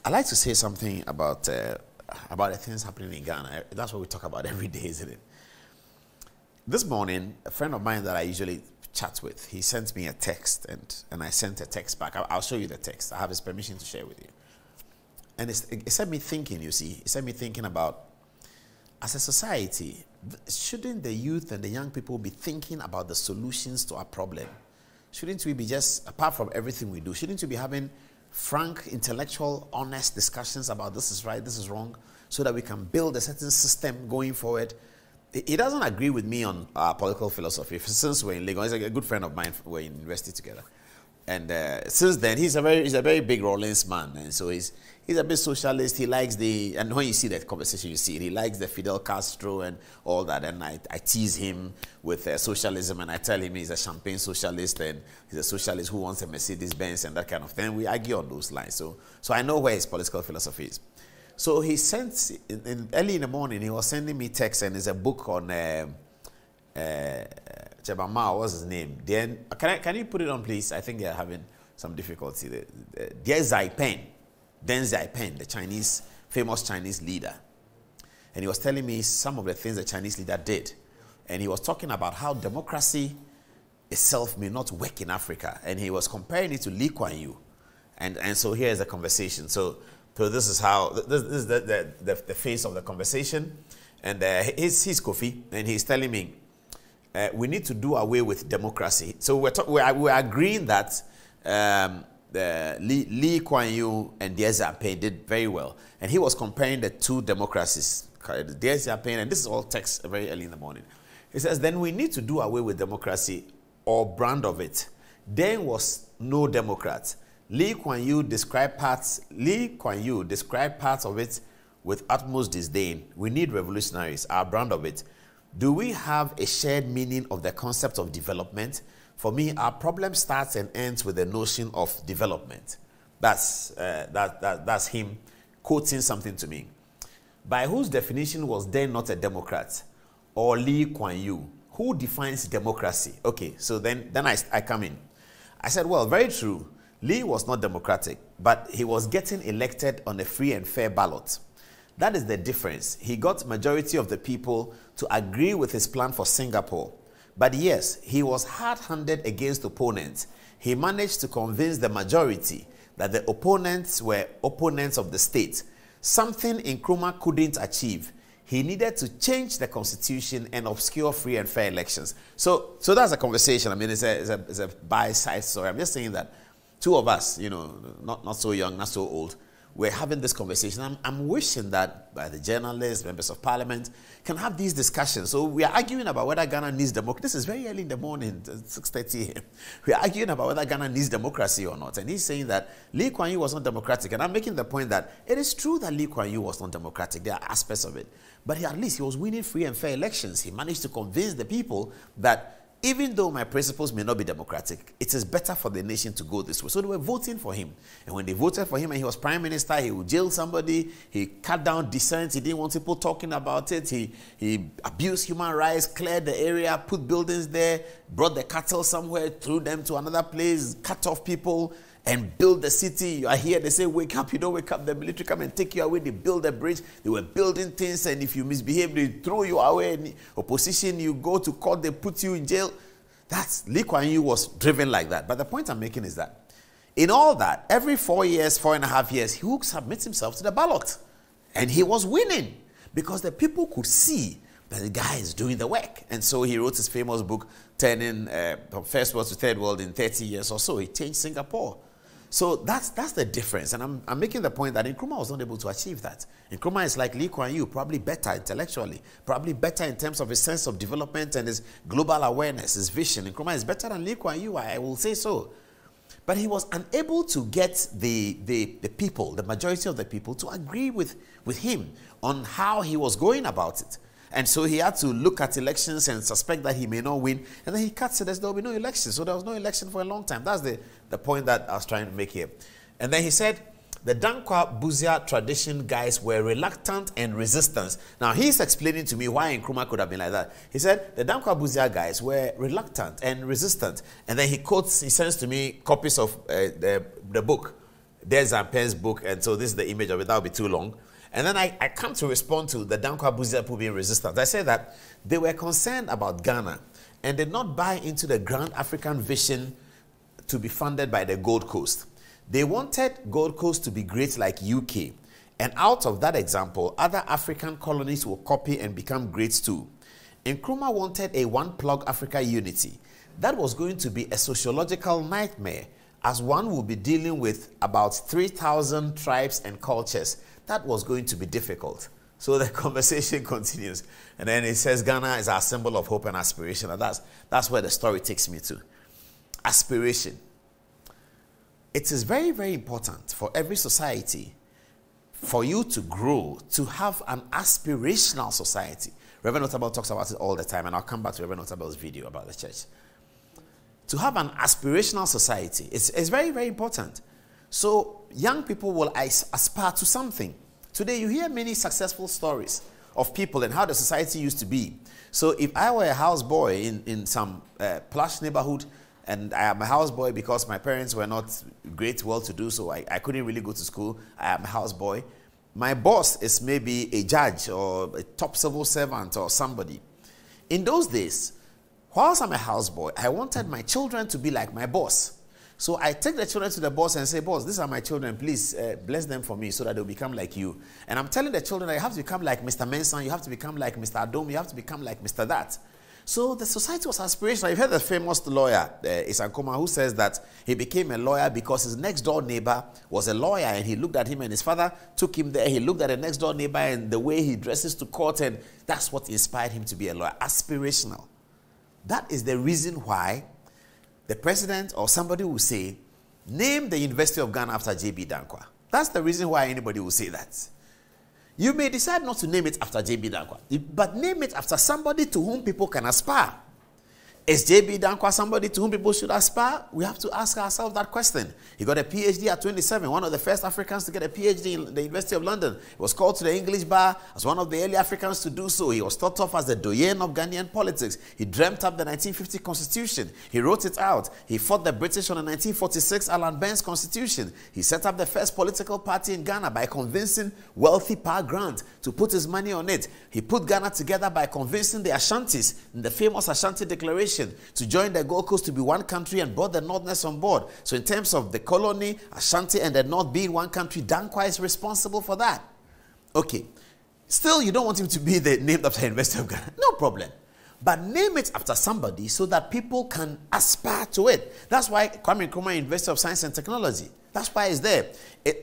I like to say something about the things happening in Ghana. That's what we talk about every day, isn't it? This morning, a friend of mine that I usually chat with, he sent me a text, and I sent a text back. I'll show you the text. I have his permission to share with you. And it set me thinking, you see. It set me thinking about, as a society, shouldn't the youth and the young people be thinking about the solutions to our problem? Shouldn't we be just, apart from everything we do, shouldn't we be having frank, intellectual, honest discussions about this is right, this is wrong, so that we can build a certain system going forward? He doesn't agree with me on political philosophy. Since we're in Lagos, he's a good friend of mine. We're in university together, and since then he's a very big Rollins man, and so he's a bit socialist. He likes and when you see that conversation, you see it. He likes the Fidel Castro and all that. And I tease him with socialism, and I tell him he's a champagne socialist and he's a socialist who wants a Mercedes Benz and that kind of thing. We argue on those lines. So I know where his political philosophy is. So he sent, early in the morning, he was sending me text, and there's a book on Chebama, what's his name? Then, can you put it on, please? I think they're having some difficulty. Deng Xiaoping, the famous Chinese leader. And he was telling me some of the things the Chinese leader did. And he was talking about how democracy itself may not work in Africa. And he was comparing it to Lee Kuan Yew. And so here's the conversation. So this is how, this is the face of the conversation. And he's Kofi, and he's telling me, we need to do away with democracy. So we're agreeing that Lee Kuan Yew and Deng Xiaoping did very well. And he was comparing the two democracies, Deng Xiaoping, and this is all text very early in the morning. He says, then we need to do away with democracy or brand of it. Deng was no Democrat. Lee Kuan Yew described parts of it with utmost disdain. We need revolutionaries, our brand of it. Do we have a shared meaning of the concept of development? For me, our problem starts and ends with the notion of development. That's him quoting something to me. By whose definition was Deng not a Democrat? Or Lee Kuan Yew? Who defines democracy? Okay, so then I come in. I said, well, very true. Lee was not democratic, but he was getting elected on a free and fair ballot. That is the difference. He got majority of the people to agree with his plan for Singapore. But yes, he was hard-handed against opponents. He managed to convince the majority that the opponents were opponents of the state, something Nkrumah couldn't achieve. He needed to change the constitution and obscure free and fair elections. So that's a conversation. I mean, it's a by-side story. I'm just saying that two of us, not so young, not so old, we're having this conversation. I'm wishing that by the journalists, members of parliament, can have these discussions. So we are arguing about whether Ghana needs democracy. This is very early in the morning, 6:30 a.m. We are arguing about whether Ghana needs democracy or not. And he's saying that Lee Kuan Yew was not democratic. And I'm making the point that it is true that Lee Kuan Yew was not democratic. There are aspects of it. But at least he was winning free and fair elections. He managed to convince the people that even though my principles may not be democratic, it is better for the nation to go this way. So they were voting for him. And when they voted for him and he was prime minister, he would jail somebody. He cut down dissent. He didn't want people talking about it. He abused human rights, cleared the area, put buildings there, brought the cattle somewhere, threw them to another place, cut off people, and build the city. You are here, they say, wake up. You don't wake up, the military come and take you away. They build a bridge. They were building things, and if you misbehave, they throw you away. In opposition, you go to court, they put you in jail. That's, Lee Kuan Yew was driven like that. But the point I'm making is that in all that, every 4 years, 4.5 years, he would submit himself to the ballot. And he was winning because the people could see that the guy is doing the work. And so he wrote his famous book, turning from first world to third world in 30 years or so. He changed Singapore. So that's the difference. And I'm making the point that Nkrumah was not able to achieve that. Nkrumah is like Lee Kuan Yew, probably better intellectually, probably better in terms of his sense of development and his global awareness, his vision. Nkrumah is better than Lee Kuan Yew, I will say so. But he was unable to get the people, the majority of the people, to agree with him on how he was going about it. And so he had to look at elections and suspect that he may not win. And then he cuts it as there will be no election. So there was no election for a long time. That's the point that I was trying to make here. And then he said, the Dankwa Buzia tradition guys were reluctant and resistant. Now he's explaining to me why Nkrumah could have been like that. He said, the Dankwa Buzia guys were reluctant and resistant. And then he sends to me copies of the book. Des Ampen's book, and so this is the image of it. That will be too long. And then I come to respond to the Dankwa Buziapu being resistant. I say that they were concerned about Ghana and did not buy into the Grand African vision to be funded by the Gold Coast. They wanted Gold Coast to be great like UK. And out of that example, other African colonies will copy and become great too. Nkrumah wanted a one-plug Africa unity. That was going to be a sociological nightmare, as one will be dealing with about 3,000 tribes and cultures. That was going to be difficult. So the conversation continues. And then it says Ghana is our symbol of hope and aspiration. And that's where the story takes me to. Aspiration. It is very, very important for every society for you to grow, to have an aspirational society. Reverend Otabel talks about it all the time, and I'll come back to Reverend Otabel's video about the church. To have an aspirational society is very, very important. So young people will aspire to something. Today you hear many successful stories of people and how the society used to be. So if I were a houseboy in some plush neighborhood, and I am a houseboy because my parents were not great well-to-do, so I couldn't really go to school. I am a houseboy. My boss is maybe a judge or a top civil servant or somebody. In those days, whilst I'm a houseboy, I wanted my children to be like my boss. So I take the children to the boss and say, boss, these are my children. Please bless them for me so that they'll become like you. And I'm telling the children that you have to become like Mr. Mensah, you have to become like Mr. Adom, you have to become like Mr. That. So the society was aspirational. You've heard the famous lawyer, Isankoma, who says that he became a lawyer because his next door neighbor was a lawyer, and he looked at him and his father took him there. He looked at the next door neighbor and the way he dresses to court, and that's what inspired him to be a lawyer. Aspirational. That is the reason why the president or somebody will say, name the University of Ghana after J.B. Dankwa. That's the reason why anybody will say that. You may decide not to name it after J.B. Dankwa, but name it after somebody to whom people can aspire. Is J.B. Dankwa somebody to whom people should aspire? We have to ask ourselves that question. He got a PhD at 27, one of the first Africans to get a PhD in the University of London. He was called to the English bar as one of the early Africans to do so. He was thought of as the doyen of Ghanaian politics. He dreamt up the 1950 Constitution. He wrote it out. He fought the British on the 1946 Alan Burns Constitution. He set up the first political party in Ghana by convincing wealthy Pa Grant to put his money on it. He put Ghana together by convincing the Ashantis in the famous Ashanti Declaration to join the Gold Coast to be one country, and brought the Northerners on board. So in terms of the colony, Ashanti and the North being one country, Dankwa is responsible for that. Okay. Still, you don't want him to be named after the University of Ghana. No problem. But name it after somebody so that people can aspire to it. That's why Kwame Nkrumah University of Science and Technology. That's why it's there.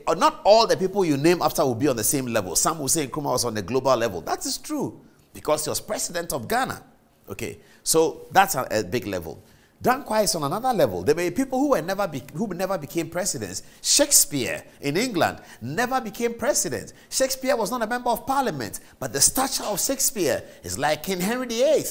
Not all the people you name after will be on the same level. Some will say Nkrumah was on the global level. That is true because he was president of Ghana. Okay, so that's a big level. Dankwa is on another level. There were people who never became presidents. Shakespeare in England never became president. Shakespeare was not a member of parliament, but the stature of Shakespeare is like King Henry VIII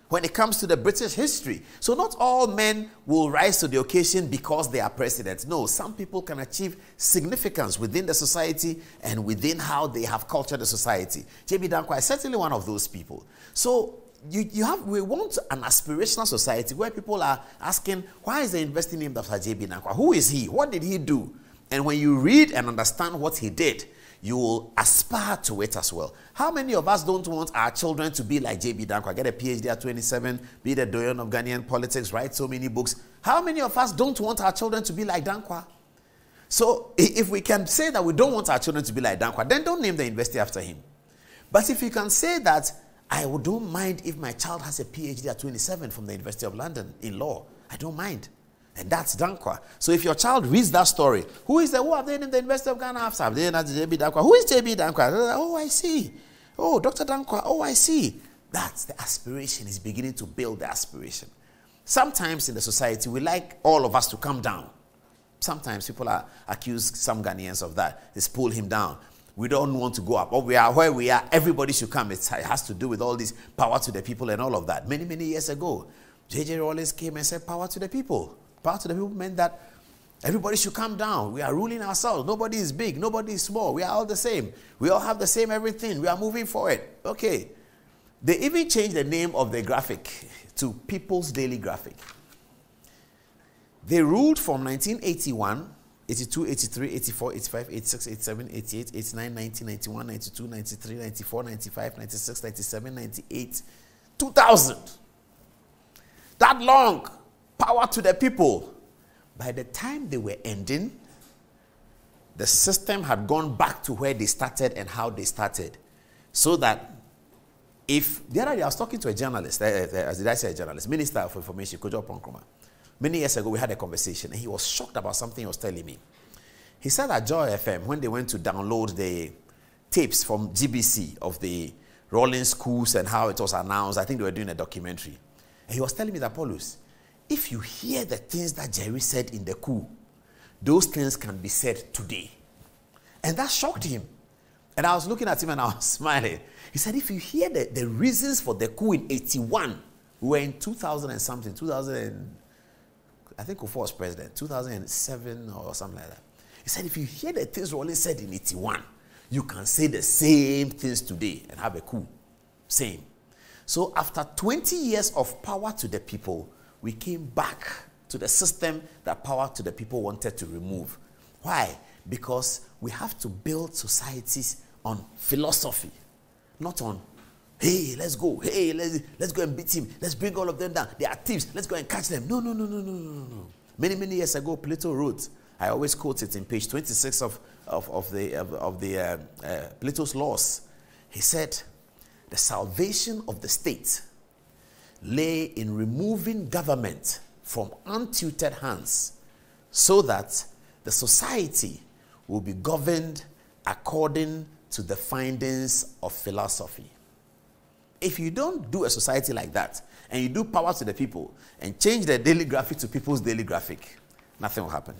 when it comes to the British history. So not all men will rise to the occasion because they are presidents. No, some people can achieve significance within the society and within how they have cultured the society. J.B. Dankwa is certainly one of those people. So we want an aspirational society where people are asking, why is the university named after J.B. Dankwa? Who is he? What did he do? And when you read and understand what he did, you will aspire to it as well. How many of us don't want our children to be like J.B. Dankwa, get a PhD at 27, be the doyen of Ghanaian politics, write so many books? How many of us don't want our children to be like Dankwa? So if we can say that we don't want our children to be like Dankwa, then don't name the university after him. But if you can say that, I don't mind if my child has a PhD at 27 from the University of London in law. I don't mind. And that's Dankwa. So if your child reads that story, who have they named the University of Ghana after? Have they named J.B. Dankwa? Who is J.B. Dankwa? Oh, I see. Oh, Dr. Dankwa. Oh, I see. That's the aspiration. He's beginning to build the aspiration. Sometimes in the society, we like all of us to come down. Sometimes people accuse some Ghanaians of that. They pull him down. We don't want to go up. Oh, we are where we are. Everybody should come. It has to do with all this power to the people and all of that. Many, many years ago, J.J. Rawlings came and said power to the people. Power to the people meant that everybody should come down. We are ruling ourselves. Nobody is big. Nobody is small. We are all the same. We all have the same everything. We are moving for it. Okay. They even changed the name of the graphic to People's Daily Graphic. They ruled from 1981 82, 83, 84, 85, 86, 87, 88, 89, 90, 91, 92, 93, 94, 95, 96, 97, 98, 2000. That long. Power to the people. By the time they were ending, the system had gone back to where they started and how they started. So that if, the other day I was talking to a journalist, did I say a journalist? Minister of Information, Kojo Ponkroma. Many years ago, we had a conversation, and he was shocked about something he was telling me. He said that Joy FM, when they went to download the tapes from GBC of the rolling schools and how it was announced, I think they were doing a documentary. And he was telling me that, Paulus, if you hear the things that Jerry said in the coup, those things can be said today. And that shocked him. And I was looking at him and I was smiling. He said, if you hear the reasons for the coup in 81, we were in 2000 and something, 2000 and, I think Kufuor was president, 2007 or something like that. He said, if you hear the things Rawlings said in 81, you can say the same things today and have a coup. Same. So after 20 years of power to the people, we came back to the system that power to the people wanted to remove. Why? Because we have to build societies on philosophy, not on, hey, let's go. Hey, let's go and beat him. Let's bring all of them down. They are thieves. Let's go and catch them. No. Many, many years ago, Plato wrote, I always quote it in page 26 of Plato's Laws. He said, the salvation of the state lay in removing government from untutored hands so that the society will be governed according to the findings of philosophy. If you don't do a society like that, and you do power to the people, and change the daily graphic to people's daily graphic, nothing will happen.